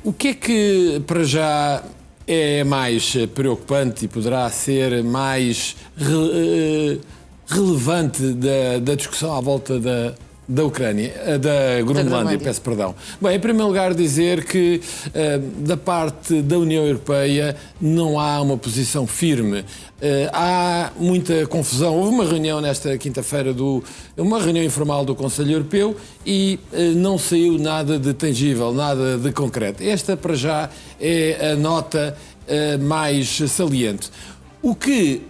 O que é que, para já, é mais preocupante e poderá ser mais relevante da discussão à volta da Ucrânia, da Groenlândia, peço perdão. Bem, em primeiro lugar dizer que da parte da União Europeia não há uma posição firme. Há muita confusão. Houve uma reunião nesta quinta-feira, uma reunião informal do Conselho Europeu e não saiu nada de tangível, nada de concreto. Esta, para já, é a nota mais saliente. O que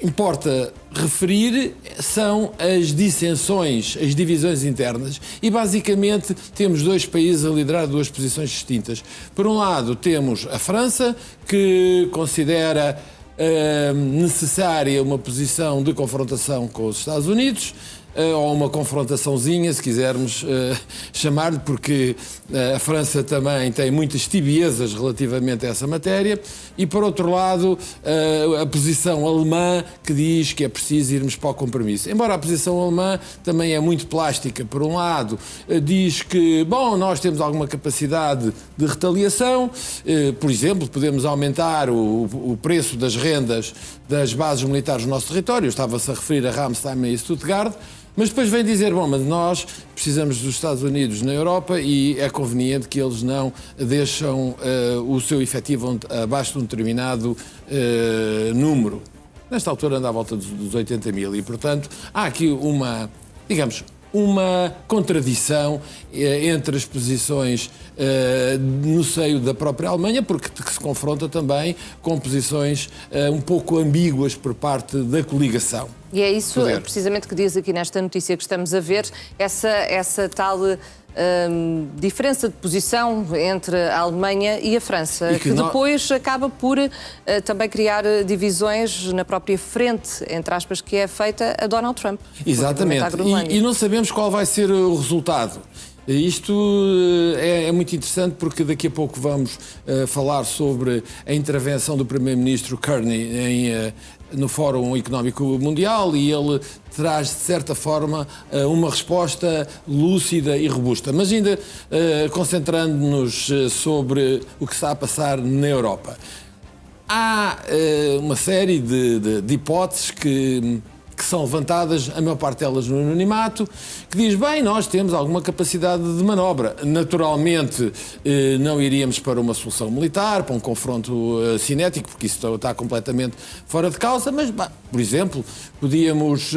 importa referir são as dissensões, as divisões internas e, basicamente, temos dois países a liderar duas posições distintas. Por um lado, temos a França, que considera necessária uma posição de confrontação com os Estados Unidos, ou uma confrontaçãozinha, se quisermos chamar-lhe, porque a França também tem muitas tibiezas relativamente a essa matéria, e por outro lado a posição alemã, que diz que é preciso irmos para o compromisso. Embora a posição alemã também é muito plástica. Por um lado diz que, bom, nós temos alguma capacidade de retaliação, por exemplo, podemos aumentar o preço das rendas das bases militares no nosso território. Estava-se a referir a Ramstein e Stuttgart. Mas depois vem dizer, bom, mas nós precisamos dos Estados Unidos na Europa e é conveniente que eles não deixam o seu efetivo abaixo de um determinado número. Nesta altura anda à volta dos 80 mil e, portanto, há aqui uma contradição entre as posições no seio da própria Alemanha, porque se confronta também com posições um pouco ambíguas por parte da coligação. E é isso, precisamente, que diz aqui nesta notícia que estamos a ver, essa tal diferença de posição entre a Alemanha e a França, que depois acaba por também criar divisões na própria frente, entre aspas, que é feita a Donald Trump. Exatamente, e não sabemos qual vai ser o resultado. Isto é muito interessante porque daqui a pouco vamos falar sobre a intervenção do Primeiro-Ministro Carney no Fórum Económico Mundial e ele traz, de certa forma, uma resposta lúcida e robusta. Mas ainda concentrando-nos sobre o que está a passar na Europa. Há uma série de hipóteses que são levantadas, a maior parte delas no anonimato, que diz, bem, nós temos alguma capacidade de manobra. Naturalmente, não iríamos para uma solução militar, para um confronto cinético, porque isso está completamente fora de causa, mas, por exemplo, podíamos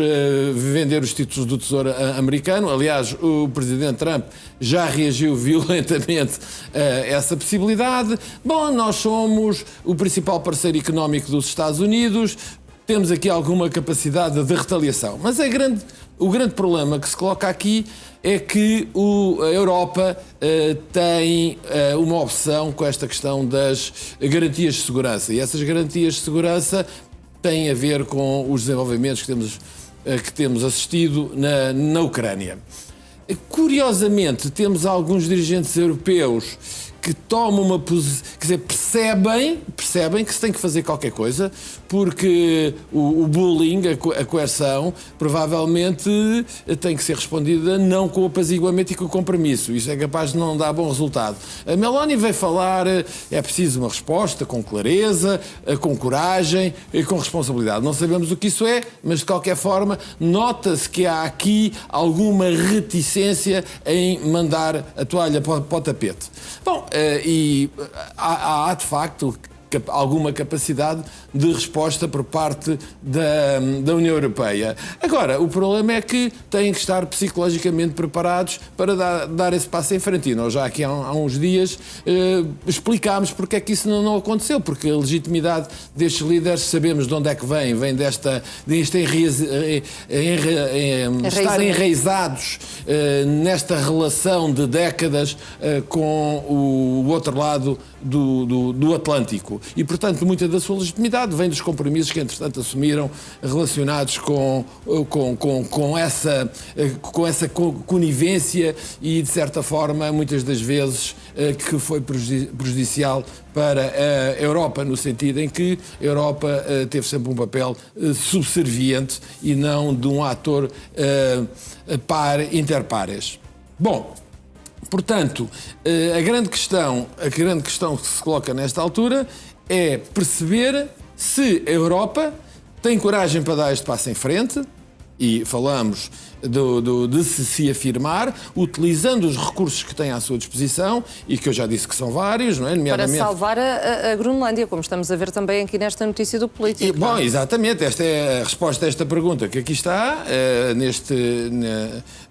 vender os títulos do Tesouro americano. Aliás, o Presidente Trump já reagiu violentamente a essa possibilidade. Bom, nós somos o principal parceiro económico dos Estados Unidos, temos aqui alguma capacidade de retaliação. Mas o grande problema que se coloca aqui é que a Europa tem uma obsessão com esta questão das garantias de segurança. E essas garantias de segurança têm a ver com os desenvolvimentos que temos assistido na Ucrânia. Curiosamente, temos alguns dirigentes europeus que tomam uma posição, quer dizer, percebem que se tem que fazer qualquer coisa, porque o bullying, a coerção, provavelmente tem que ser respondida não com o apaziguamento e com o compromisso. Isso é capaz de não dar bom resultado. A Meloni veio falar, é preciso uma resposta com clareza, com coragem e com responsabilidade. Não sabemos o que isso é, mas de qualquer forma nota-se que há aqui alguma reticência em mandar a toalha para o tapete. Bom, e há de facto alguma capacidade de resposta por parte da União Europeia. Agora, o problema é que têm que estar psicologicamente preparados para dar esse passo em frente. E nós já aqui há uns dias explicámos porque é que isso não aconteceu, porque a legitimidade destes líderes, sabemos de onde é que vem deste estar enraizados nesta relação de décadas com o outro lado do Atlântico. E, portanto, muita da sua legitimidade vem dos compromissos que, entretanto, assumiram relacionados com essa conivência e, de certa forma, muitas das vezes que foi prejudicial para a Europa, no sentido em que a Europa teve sempre um papel subserviente e não de um ator inter pares. Bom, Portanto, a grande questão que se coloca nesta altura é perceber se a Europa tem coragem para dar este passo em frente, e falamos de se afirmar, utilizando os recursos que tem à sua disposição, e que eu já disse que são vários, não é? Nomeadamente... Para salvar a Groenlândia, como estamos a ver também aqui nesta notícia do Político. Bom, exatamente, esta é a resposta a esta pergunta que aqui está,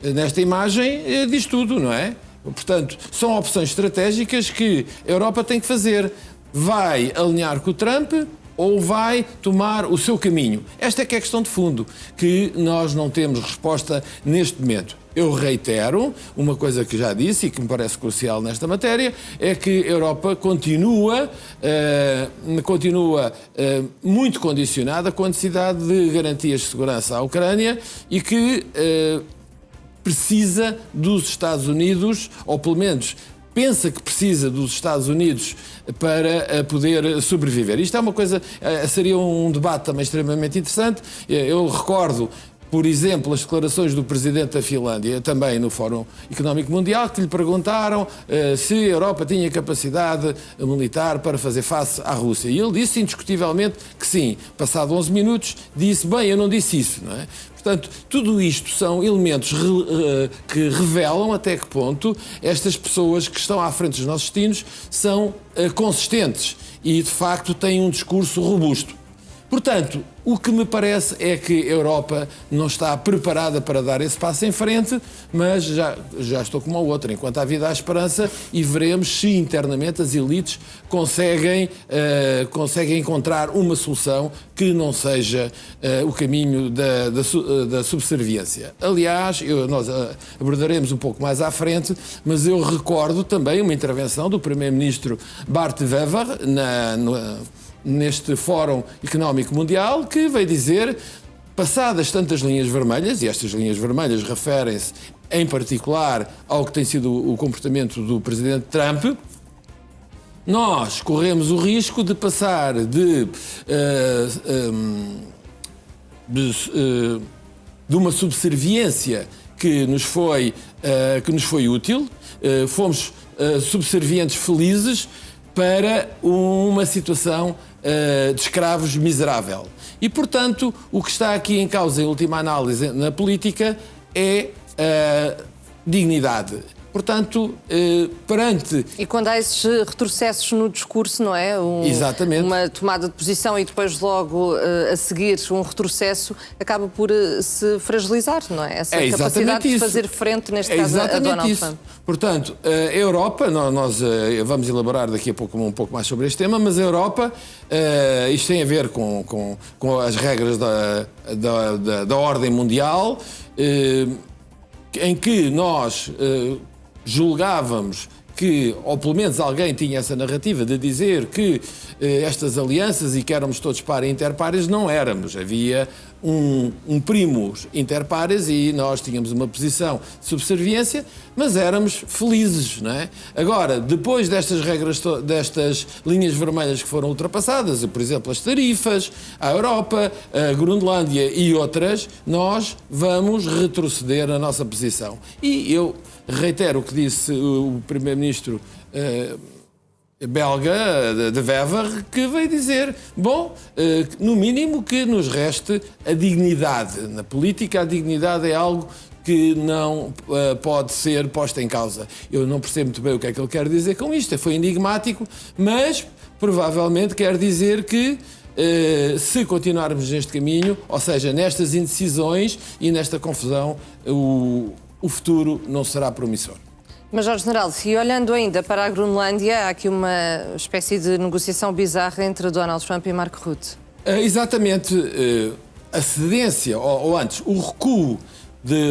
nesta imagem, diz tudo, não é? Portanto, são opções estratégicas que a Europa tem que fazer. Vai alinhar com o Trump ou vai tomar o seu caminho? Esta é que é a questão de fundo, que nós não temos resposta neste momento. Eu reitero, uma coisa que já disse e que me parece crucial nesta matéria, é que a Europa continua muito condicionada com a necessidade de garantias de segurança à Ucrânia e que precisa dos Estados Unidos, ou pelo menos pensa que precisa dos Estados Unidos para poder sobreviver. Isto é uma coisa, seria um debate também extremamente interessante. Eu recordo, por exemplo, as declarações do Presidente da Finlândia, também no Fórum Económico Mundial, que lhe perguntaram se a Europa tinha capacidade militar para fazer face à Rússia. E ele disse indiscutivelmente que sim. Passado 11 minutos, disse, bem, eu não disse isso, não é? Portanto, tudo isto são elementos que revelam até que ponto estas pessoas que estão à frente dos nossos destinos são consistentes e, de facto, têm um discurso robusto. Portanto, o que me parece é que a Europa não está preparada para dar esse passo em frente, mas já estou como a outra. Enquanto há vida, há esperança, e veremos se internamente as elites conseguem encontrar uma solução que não seja o caminho da subserviência. Aliás, nós abordaremos um pouco mais à frente, mas eu recordo também uma intervenção do Primeiro-Ministro Bart Wever neste Fórum Económico Mundial, que veio dizer, passadas tantas linhas vermelhas, e estas linhas vermelhas referem-se em particular ao que tem sido o comportamento do Presidente Trump, nós corremos o risco de passar de uma subserviência que nos foi útil, fomos subservientes felizes, para uma situação de escravos miserável. E, portanto, o que está aqui em causa, em última análise, na política, é a dignidade. Portanto, perante... E quando há esses retrocessos no discurso, não é? Exatamente. Uma tomada de posição e depois logo a seguir um retrocesso, acaba por se fragilizar, não é? Essa capacidade de fazer frente, neste caso, a Donald Trump. Portanto, a Europa, nós vamos elaborar daqui a pouco um pouco mais sobre este tema, mas a Europa, isto tem a ver com as regras da ordem mundial, em que nós julgávamos que, ou pelo menos alguém tinha essa narrativa de dizer que estas alianças e que éramos todos para interpares, não éramos. Havia um primus interpares e nós tínhamos uma posição de subserviência, mas éramos felizes, não é? Agora, depois destas regras, destas linhas vermelhas que foram ultrapassadas, por exemplo, as tarifas, a Europa, a Groenlândia e outras, nós vamos retroceder na nossa posição. E eu reitero o que disse o Primeiro-Ministro belga, de Wever, que veio dizer, bom, no mínimo que nos reste a dignidade. Na política, a dignidade é algo que não pode ser posta em causa. Eu não percebo muito bem o que é que ele quer dizer com isto, foi enigmático, mas provavelmente quer dizer que se continuarmos neste caminho, ou seja, nestas indecisões e nesta confusão, o futuro não será promissor. Mas, Jorge General, e olhando ainda para a Groenlândia, há aqui uma espécie de negociação bizarra entre Donald Trump e Mark Rutte. Exatamente. A cedência, ou antes, o recuo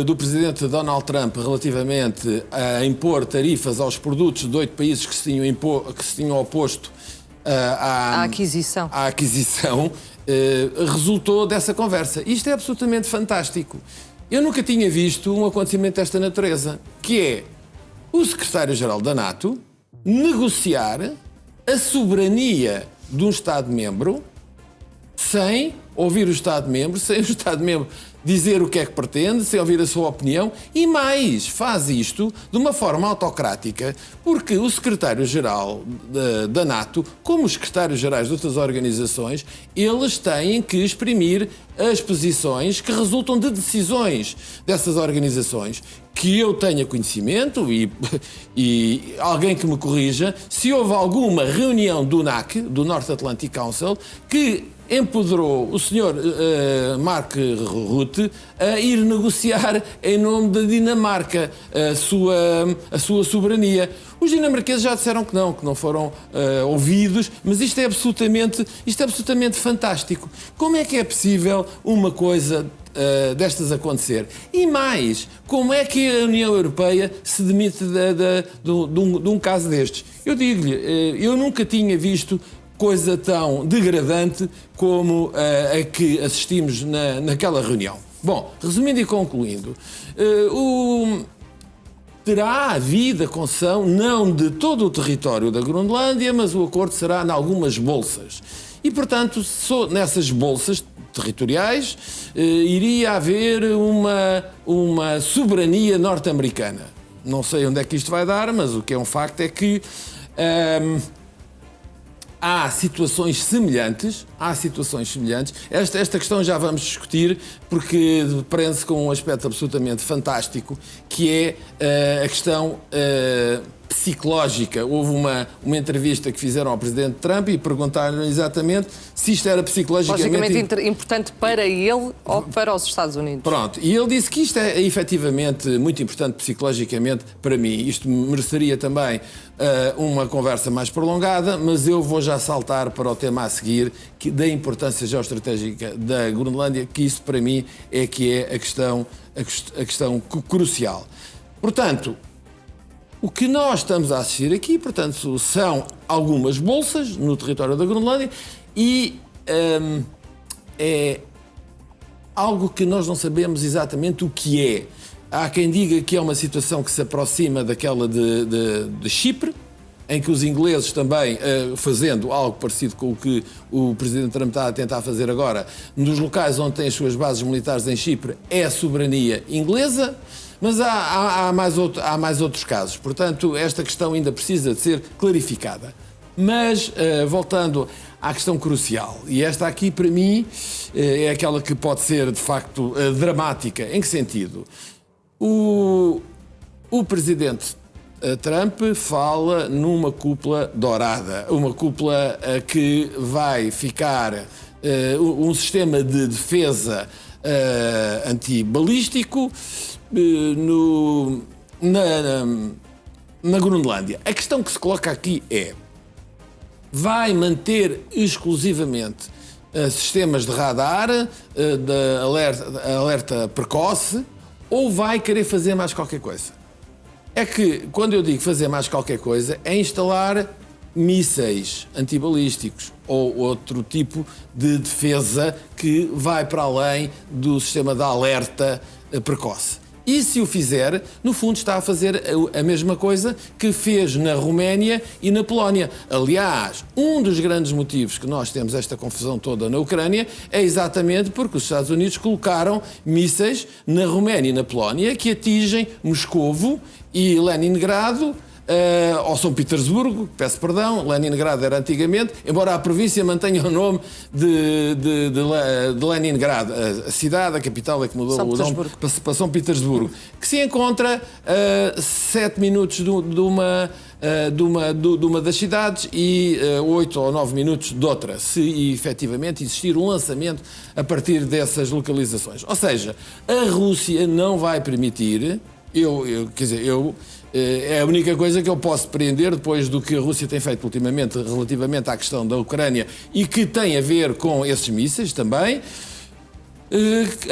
do presidente Donald Trump relativamente a impor tarifas aos produtos de 8 países que se tinham oposto à aquisição, resultou dessa conversa. Isto é absolutamente fantástico. Eu nunca tinha visto um acontecimento desta natureza, que é o secretário-geral da NATO negociar a soberania de um Estado-membro sem ouvir o Estado-membro, sem o Estado-membro dizer o que é que pretende, sem ouvir a sua opinião, e mais, faz isto de uma forma autocrática, porque o secretário-geral da NATO, como os secretários-gerais de outras organizações, eles têm que exprimir as posições que resultam de decisões dessas organizações, que eu tenha conhecimento e alguém que me corrija, se houve alguma reunião do NAC, do North Atlantic Council, que empoderou o Sr. Mark Rutte a ir negociar em nome da Dinamarca a sua soberania. Os dinamarqueses já disseram que não foram ouvidos, mas isto é absolutamente fantástico. Como é que é possível uma coisa destas acontecer? E mais, como é que a União Europeia se demite de um caso destes? Eu digo-lhe, eu nunca tinha visto coisa tão degradante como a que assistimos naquela reunião. Bom, resumindo e concluindo, terá havido a concessão não de todo o território da Groenlândia, mas o acordo será em algumas bolsas. E, portanto, nessas bolsas territoriais iria haver uma soberania norte-americana. Não sei onde é que isto vai dar, mas o que é um facto é que há situações semelhantes. Esta questão já vamos discutir, porque prende-se com um aspecto absolutamente fantástico, que é a questão psicológica. Houve uma entrevista que fizeram ao Presidente Trump e perguntaram-lhe exatamente se isto era psicologicamente importante para ele ou para os Estados Unidos. Pronto, e ele disse que isto é efetivamente muito importante psicologicamente para mim. Isto mereceria também uma conversa mais prolongada, mas eu vou já saltar para o tema a seguir, da importância geoestratégica da Groenlândia, que isso para mim é que é a questão crucial. Portanto, o que nós estamos a assistir aqui, portanto, são algumas bolsas no território da Groenlândia e é algo que nós não sabemos exatamente o que é. Há quem diga que é uma situação que se aproxima daquela de Chipre, em que os ingleses também, fazendo algo parecido com o que o Presidente Trump está a tentar fazer agora, nos locais onde tem as suas bases militares em Chipre, é a soberania inglesa. Mas há mais outros casos. Portanto, esta questão ainda precisa de ser clarificada. Mas, voltando à questão crucial, e esta aqui, para mim, é aquela que pode ser, de facto, dramática. Em que sentido? O Presidente Trump fala numa cúpula dourada, uma cúpula que vai ficar um sistema de defesa antibalístico na Groenlândia. A questão que se coloca aqui é: vai manter exclusivamente sistemas de radar, de alerta precoce, ou vai querer fazer mais qualquer coisa? É que, quando eu digo fazer mais qualquer coisa, é instalar mísseis antibalísticos ou outro tipo de defesa que vai para além do sistema de alerta precoce. E se o fizer, no fundo está a fazer a mesma coisa que fez na Roménia e na Polónia. Aliás, um dos grandes motivos que nós temos esta confusão toda na Ucrânia é exatamente porque os Estados Unidos colocaram mísseis na Roménia e na Polónia que atingem Moscovo e Leningrado, ou São Petersburgo, peço perdão, Leningrado era antigamente, embora a província mantenha o nome de Leningrado, a cidade, a capital é que mudou o nome para São Petersburgo, que se encontra a 7 minutos de uma das cidades e 8 ou 9 minutos de outra, se efetivamente existir um lançamento a partir dessas localizações. Ou seja, a Rússia não vai permitir, é a única coisa que eu posso depreender depois do que a Rússia tem feito ultimamente relativamente à questão da Ucrânia e que tem a ver com esses mísseis também,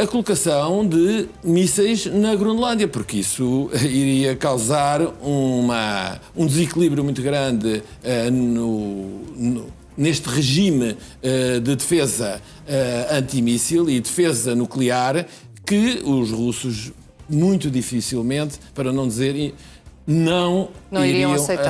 a colocação de mísseis na Groenlândia, porque isso iria causar um desequilíbrio muito grande neste regime de defesa antimíssil e defesa nuclear que os russos muito dificilmente, para não dizer não iriam aceitar.